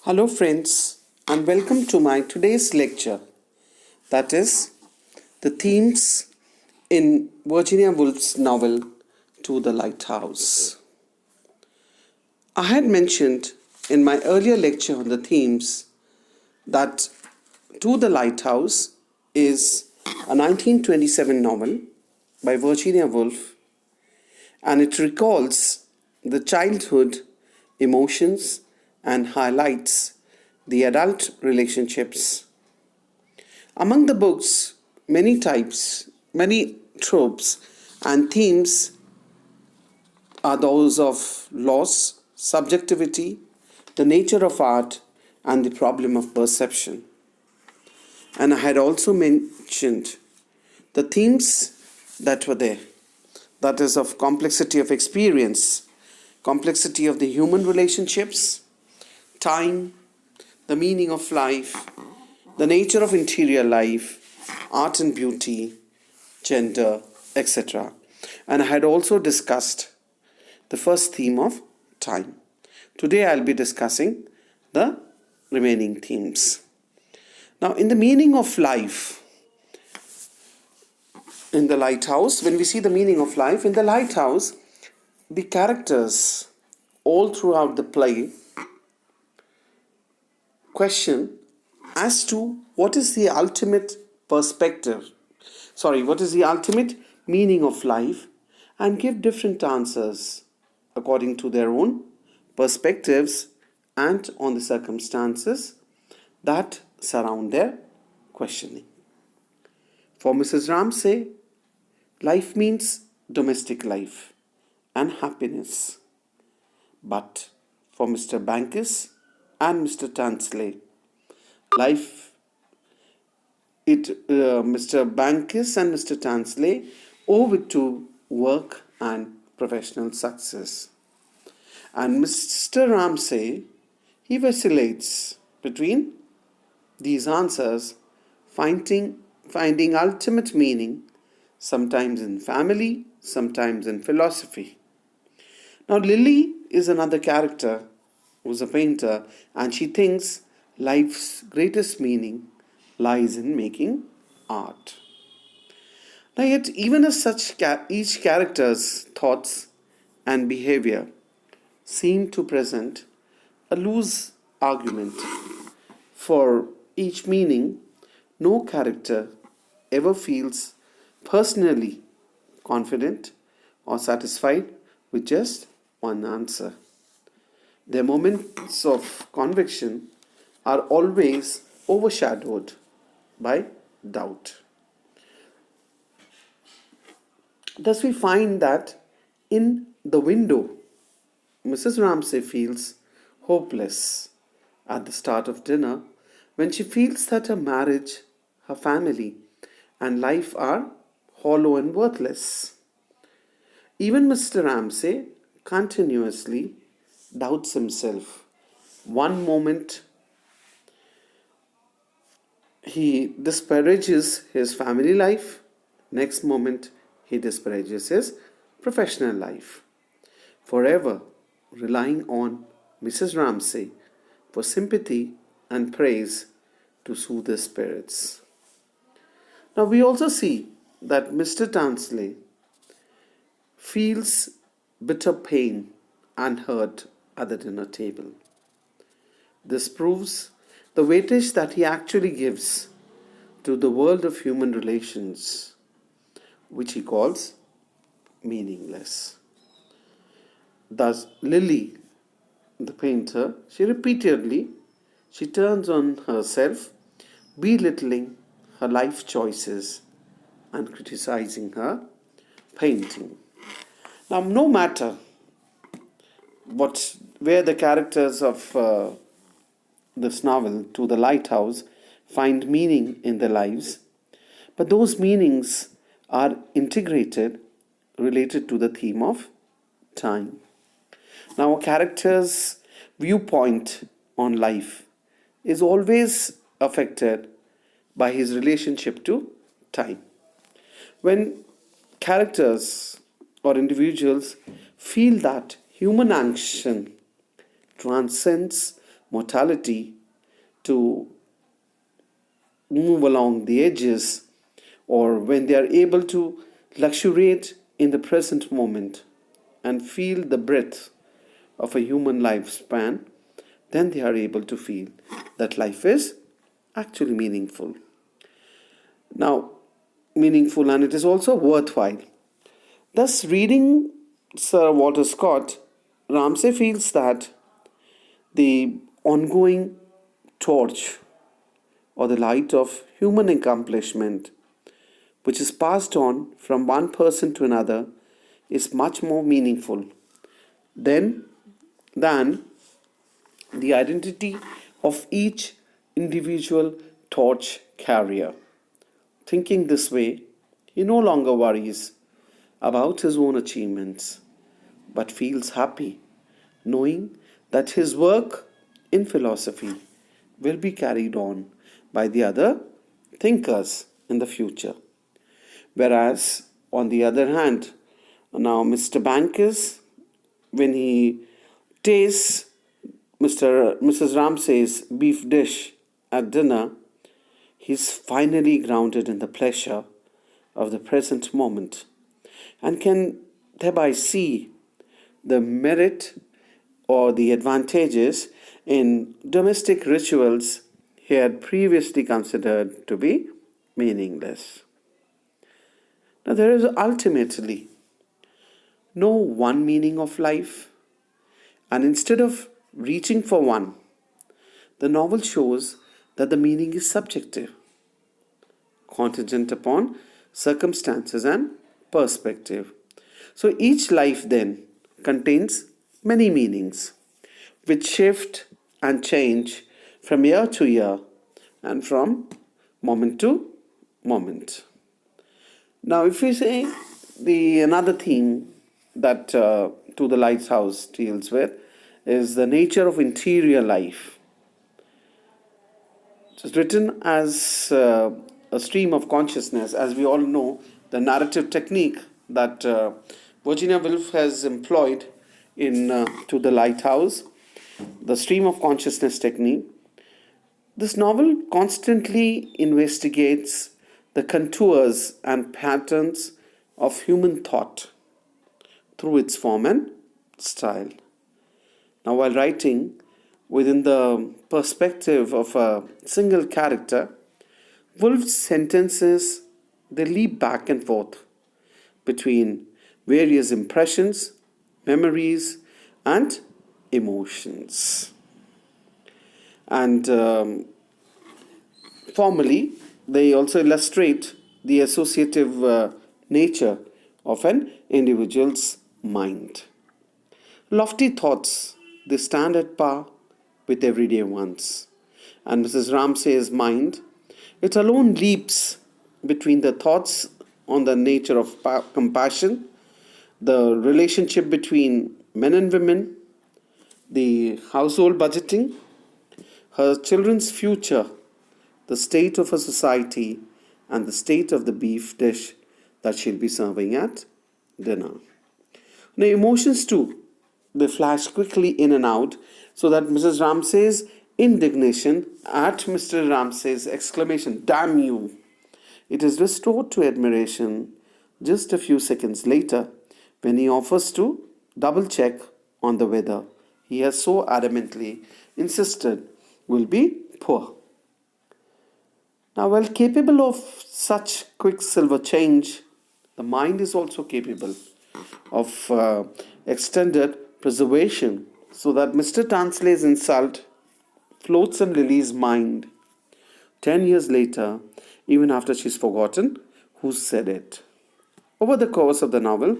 Hello friends and welcome to my today's lecture, that is the themes in Virginia Woolf's novel To the Lighthouse. I had mentioned in my earlier lecture on the themes that To the Lighthouse is a 1927 novel by Virginia Woolf, and it recalls the childhood emotions and highlights the adult relationships. Among the book's many types, many tropes and themes are those of loss, subjectivity, the nature of art, and the problem of perception. And I had also mentioned the themes that were there, that is, of complexity of experience, complexity of the human relationships, time, the meaning of life, the nature of interior life, art and beauty, gender, etc. And I had also discussed the first theme of time. Today I'll be discussing the remaining themes. Now, in the meaning of life, in the lighthouse, when we see the meaning of life, in the lighthouse, the characters all throughout the play question as to what is the ultimate meaning of life, and give different answers according to their own perspectives and on the circumstances that surround their questioning. For Mrs. Ramsay, life means domestic life and happiness. But for Mr. Bankes and Mr. Tansley, Mr. Bankes and Mr. Tansley owe it to work and professional success. And Mr. Ramsay, he vacillates between these answers, finding ultimate meaning, sometimes in family, sometimes in philosophy. Now, Lily is another character who's a painter, and she thinks life's greatest meaning lies in making art. Now, yet, even as such, each character's thoughts and behavior seem to present a loose argument. For each meaning, no character ever feels personally confident or satisfied with just one answer. Their moments of conviction are always overshadowed by doubt. Thus, we find that in the window, Mrs. Ramsay feels hopeless at the start of dinner when she feels that her marriage, her family, and life are hollow and worthless. Even Mr. Ramsay continuously doubts himself. One moment he disparages his family life, next moment he disparages his professional life, forever relying on Mrs. Ramsay for sympathy and praise to soothe his spirits. Now, we also see that Mr. Tansley feels bitter pain and hurt at the dinner table. This proves the weightage that he actually gives to the world of human relations, which he calls meaningless. Thus, Lily, the painter, she turns on herself, belittling her life choices and criticizing her painting. Now, no matter where the characters of this novel, To the Lighthouse, find meaning in their lives, but those meanings are related to the theme of time. Now, a character's viewpoint on life is always affected by his relationship to time. When characters or individuals feel that human action transcends mortality, to move along the edges, or when they are able to luxuriate in the present moment and feel the breadth of a human lifespan, then they are able to feel that life is actually meaningful. Now, meaningful, and it is also worthwhile. Thus, reading Sir Walter Scott, Ramsay feels that the ongoing torch or the light of human accomplishment, which is passed on from one person to another, is much more meaningful than the identity of each individual torch carrier. Thinking this way, he no longer worries about his own achievements, but feels happy knowing that his work in philosophy will be carried on by the other thinkers in the future. Whereas, on the other hand, now Mr. Banks, when he tastes Mrs. Ramsay's beef dish at dinner, he's finally grounded in the pleasure of the present moment and can thereby see the merit or the advantages in domestic rituals he had previously considered to be meaningless. Now, there is ultimately no one meaning of life, and instead of reaching for one, the novel shows that the meaning is subjective, contingent upon circumstances and perspective. So each life then contains many meanings, which shift and change from year to year and from moment to moment. Now, if we say another theme that To the Lighthouse deals with is the nature of interior life. It's written as a stream of consciousness. As we all know, the narrative technique that Virginia Woolf has employed in To the Lighthouse, the stream of consciousness technique. This novel constantly investigates the contours and patterns of human thought through its form and style. Now, while writing within the perspective of a single character, Woolf's sentences, they leap back and forth between various impressions, memories, and emotions. And formally, they also illustrate the associative nature of an individual's mind. Lofty thoughts, they stand at par with everyday ones. And Mrs. Ramsay's mind, it alone leaps between the thoughts on the nature of compassion, the relationship between men and women, the household budgeting, her children's future, the state of a society, and the state of the beef dish that she'll be serving at dinner. Now, emotions too, they flash quickly in and out, so that Mrs. Ramsay's indignation at Mr. Ramsay's exclamation, "Damn you!" it is restored to admiration just a few seconds later when he offers to double check on the weather he has so adamantly insisted will be poor. Now, while capable of such quicksilver change, the mind is also capable of extended preservation, so that Mr. Tansley's insult floats in Lily's mind 10 years later, even after she's forgotten who said it. Over the course of the novel,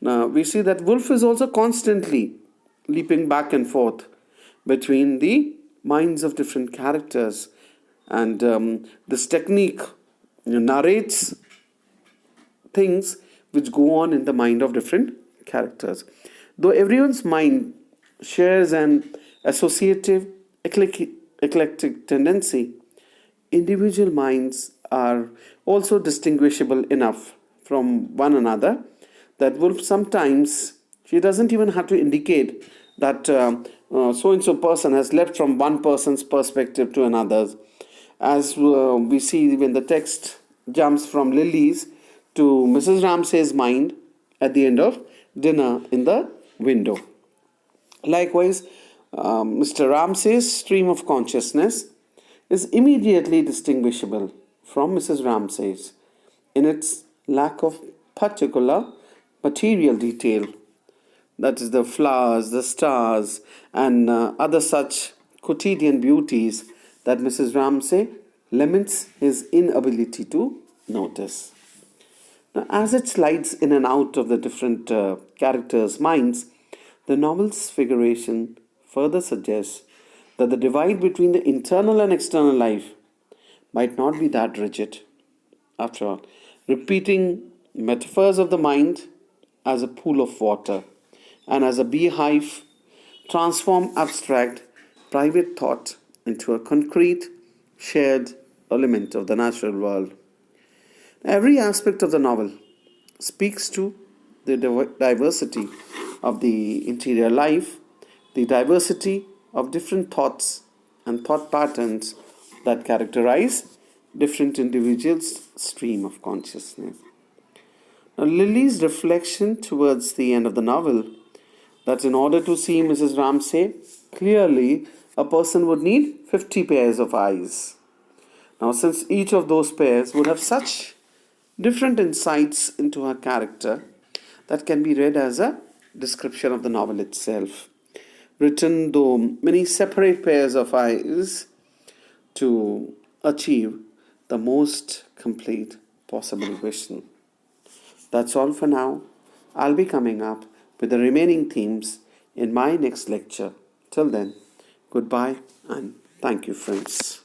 we see that Woolf is also constantly leaping back and forth between the minds of different characters, and this technique narrates things which go on in the mind of different characters. Though everyone's mind shares an associative, eclectic tendency, individual minds are also distinguishable enough from one another that Woolf sometimes, she doesn't even have to indicate that so and so person has leapt from one person's perspective to another's. As we see when the text jumps from Lily's to Mrs. Ramsay's mind at the end of dinner in the window. Likewise, Mr. Ramsay's stream of consciousness is immediately distinguishable from Mrs. Ramsay's in its lack of particular material detail, that is, the flowers, the stars, and other such quotidian beauties that Mrs. Ramsay laments his inability to notice. Now, as it slides in and out of the different characters' minds, the novel's figuration further suggests that the divide between the internal and external life might not be that rigid. After all, repeating metaphors of the mind as a pool of water and as a beehive transform abstract, private thought into a concrete, shared element of the natural world. Every aspect of the novel speaks to the diversity of the interior life, the diversity of different thoughts and thought patterns that characterize different individuals' stream of consciousness. Now, Lily's reflection towards the end of the novel that in order to see Mrs. Ramsay clearly, a person would need 50 pairs of eyes. Now, since each of those pairs would have such different insights into her character, that can be read as a description of the novel itself, written though many separate pairs of eyes to achieve the most complete possible vision. That's all for now. I'll be coming up with the remaining themes in my next lecture. Till then, goodbye and thank you, friends.